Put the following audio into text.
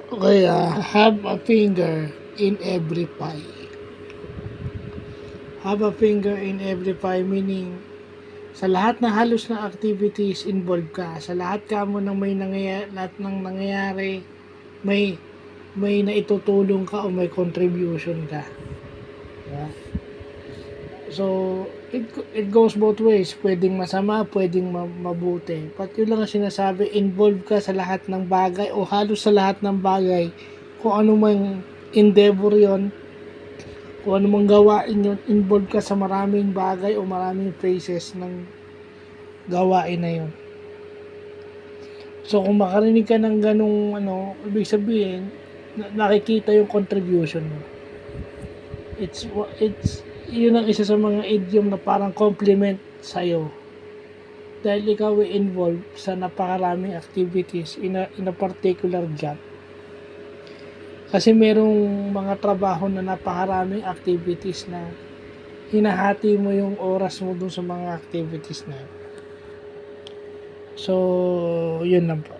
Okay, have a finger in every pie. Have a finger in every pie meaning sa lahat na halos na activities involved ka. Sa lahat ka mo ng lahat ng nangyayari, may may naitutulong ka o may contribution ka. Diba? So, it goes both ways. Pwedeng masama, pwedeng mabuti. But yun lang ang sinasabi, involved ka sa lahat ng bagay o halos sa lahat ng bagay. Kung ano mang endeavor yon, kung ano mang gawain yun, involved ka sa maraming bagay o maraming phases ng gawain na yun. So, kung makarinig ka ng ganung ibig sabihin, nakikita yung contribution mo. It's yun ang isa sa mga idiom na parang compliment sa'yo. Dahil ikaw ay involved sa napakaraming activities in a particular job. Kasi merong mga trabaho na napakaraming activities na hinahati mo yung oras mo dun sa mga activities na yun. So, yun lang po.